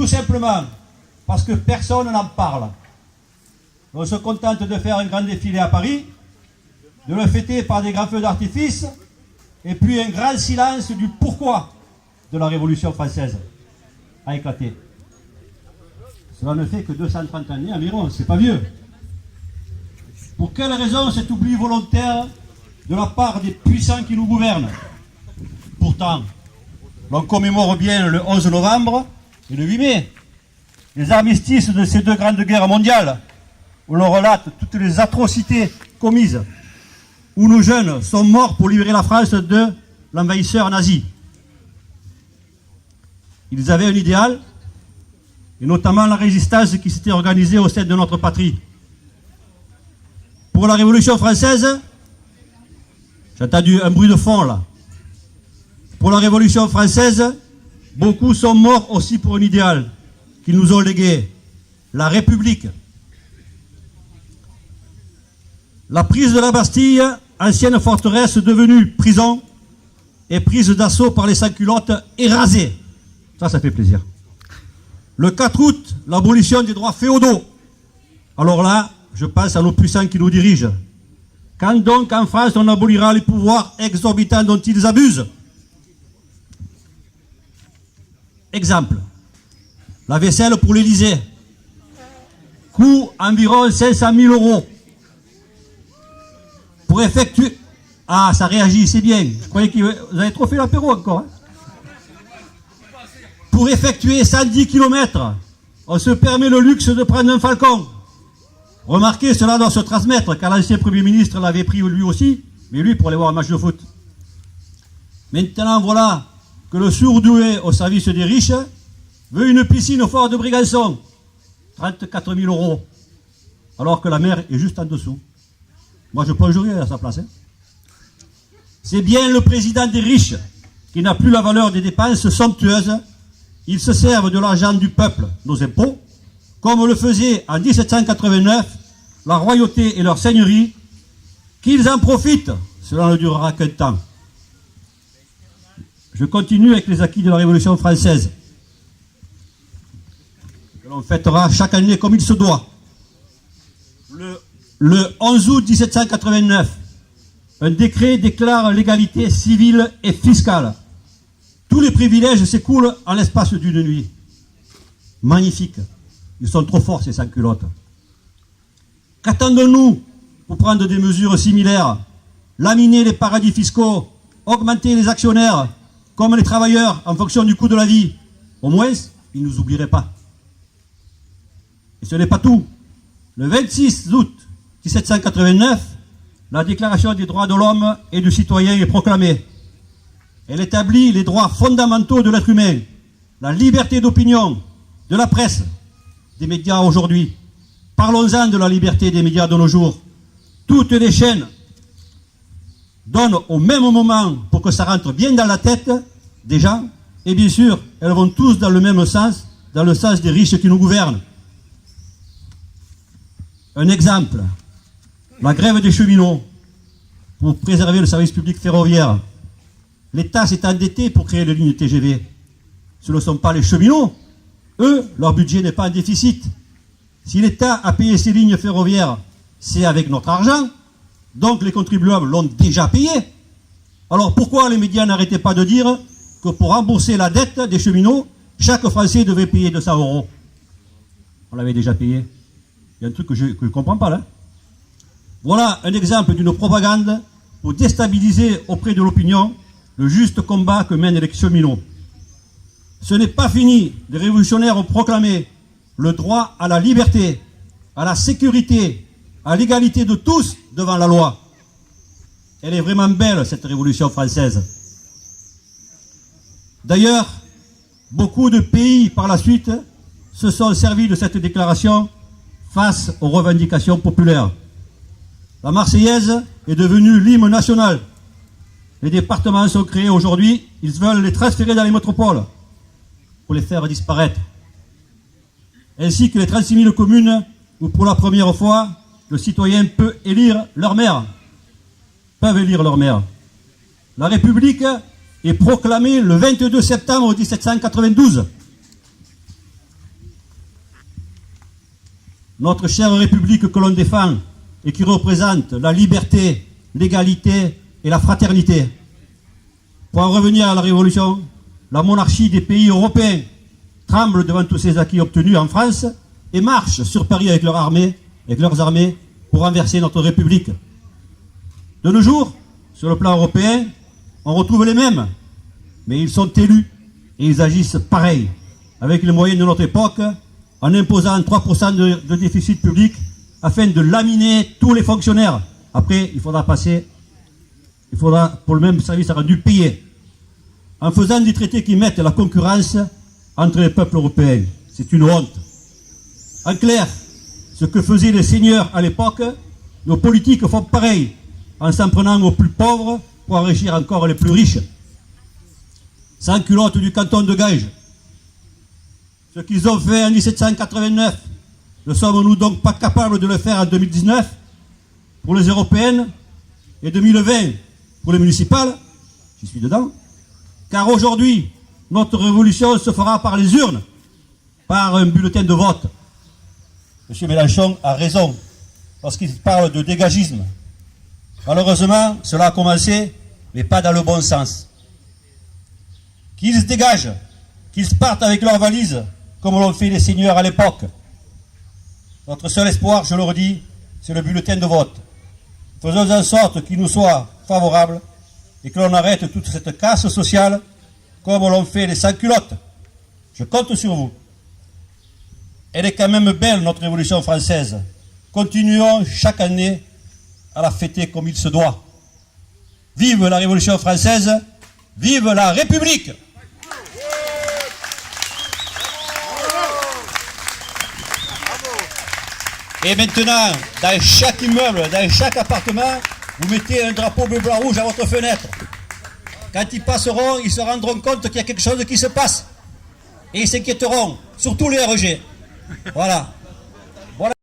Tout simplement parce que personne n'en parle. On se contente de faire un grand défilé à Paris, de le fêter par des grands feux d'artifice, et puis un grand silence du pourquoi de la Révolution française a éclaté. Cela ne fait que 230 années environ, c'est pas vieux. Pour quelle raison cet oubli volontaire de la part des puissants qui nous gouvernent? Pourtant, l'on commémore bien le 11 novembre et le 8 mai, les armistices de ces deux grandes guerres mondiales, où l'on relate toutes les atrocités commises, où nos jeunes sont morts pour libérer la France de l'envahisseur nazi. Ils avaient un idéal, et notamment la résistance qui s'était organisée au sein de notre patrie. Pour la Révolution française, j'ai entendu un bruit de fond là. Pour la Révolution française, beaucoup sont morts aussi pour un idéal qu'ils nous ont légué, la République. La prise de la Bastille, ancienne forteresse devenue prison, est prise d'assaut par les sans-culottes et rasée. Ça fait plaisir. Le 4 août, l'abolition des droits féodaux. Alors là, je pense à nos puissants qui nous dirigent. Quand donc en France on abolira les pouvoirs exorbitants dont ils abusent? Exemple, la vaisselle pour l'Élysée. Coût environ 500 000 €. Pour effectuer... Ah, ça réagit, c'est bien. Je croyais que vous avez trop fait l'apéro encore. Hein. Pour effectuer 110 km, on se permet le luxe de prendre un Falcon. Remarquez, cela doit se transmettre, car l'ancien Premier ministre l'avait pris lui aussi, mais lui pour aller voir un match de foot. Maintenant, voilà que le sourdoué au service des riches veut une piscine au fort de Brégançon. 34 000 €. Alors que la mer est juste en dessous. Moi, je plongerai à sa place. Hein. C'est bien le président des riches qui n'a plus la valeur des dépenses somptueuses. Ils se servent de l'argent du peuple, nos impôts, comme le faisait en 1789 la royauté et leur seigneurie, qu'ils en profitent, cela ne durera qu'un temps. Je continue avec les acquis de la Révolution française, que l'on fêtera chaque année comme il se doit. Le 11 août 1789, un décret déclare l'égalité civile et fiscale. Tous les privilèges s'écoulent en l'espace d'une nuit. Magnifique. Ils sont trop forts, ces sans-culottes. Qu'attendons-nous pour prendre des mesures similaires? Laminer les paradis fiscaux, augmenter les actionnaires, comme les travailleurs, en fonction du coût de la vie. Au moins, ils ne nous oublieraient pas. Et ce n'est pas tout. Le 26 août 1789, la Déclaration des droits de l'homme et du citoyen est proclamée. Elle établit les droits fondamentaux de l'être humain, la liberté d'opinion, de la presse, des médias aujourd'hui. Parlons-en de la liberté des médias de nos jours. Toutes les chaînes donnent au même moment, pour que ça rentre bien dans la tête des gens, et bien sûr, elles vont tous dans le même sens, dans le sens des riches qui nous gouvernent. Un exemple, la grève des cheminots pour préserver le service public ferroviaire. L'État s'est endetté pour créer les lignes TGV. Ce ne sont pas les cheminots. Eux, leur budget n'est pas en déficit. Si l'État a payé ces lignes ferroviaires, c'est avec notre argent. Donc les contribuables l'ont déjà payé. Alors pourquoi les médias n'arrêtaient pas de dire que pour rembourser la dette des cheminots, chaque Français devait payer 200 €? On l'avait déjà payé. Il y a un truc que je ne comprends pas là. Voilà un exemple d'une propagande pour déstabiliser auprès de l'opinion le juste combat que mènent les cheminots. Ce n'est pas fini. Les révolutionnaires ont proclamé le droit à la liberté, à la sécurité, à l'égalité de tous devant la loi. Elle est vraiment belle, cette Révolution française. D'ailleurs, beaucoup de pays, par la suite, se sont servis de cette déclaration face aux revendications populaires. La Marseillaise est devenue l'hymne national. Les départements sont créés aujourd'hui, ils veulent les transférer dans les métropoles pour les faire disparaître. Ainsi que les 36 000 communes où pour la première fois, le citoyen peut élire leur maire. Peuvent élire leur maire. La République est proclamée le 22 septembre 1792. notre chère République que l'on défend et qui représente la liberté, l'égalité et la fraternité. Pour en revenir à la Révolution, la monarchie des pays européens tremble devant tous ces acquis obtenus en France et marche sur Paris avec leurs armées pour renverser notre République. De nos jours, sur le plan européen, on retrouve les mêmes, mais ils sont élus et ils agissent pareil, avec les moyens de notre époque, en imposant 3% de déficit public afin de laminer tous les fonctionnaires. Après, il faudra pour le même service rendu payer. En faisant des traités qui mettent la concurrence entre les peuples européens. C'est une honte. En clair, ce que faisaient les seigneurs à l'époque, nos politiques font pareil, en s'en prenant aux plus pauvres pour enrichir encore les plus riches. Sans culotte du canton de Ganges. Ce qu'ils ont fait en 1789, ne sommes-nous donc pas capables de le faire en 2019 pour les européennes et 2020 pour les municipales? J'y suis dedans. Car aujourd'hui, notre révolution se fera par les urnes, par un bulletin de vote. M. Mélenchon a raison, parce qu'il parle de dégagisme. Malheureusement, cela a commencé, mais pas dans le bon sens. Qu'ils se dégagent, qu'ils partent avec leurs valises, comme l'ont fait les seigneurs à l'époque. Notre seul espoir, je le redis, c'est le bulletin de vote. Faisons en sorte qu'il nous soit favorable et que l'on arrête toute cette casse sociale comme l'ont fait les sans-culottes. Je compte sur vous. Elle est quand même belle, notre Révolution française. Continuons chaque année à la fêter comme il se doit. Vive la Révolution française, vive la République! Et maintenant, dans chaque immeuble, dans chaque appartement, vous mettez un drapeau bleu, blanc, rouge à votre fenêtre. Quand ils passeront, ils se rendront compte qu'il y a quelque chose qui se passe. Et ils s'inquiéteront, surtout les RG. Voilà.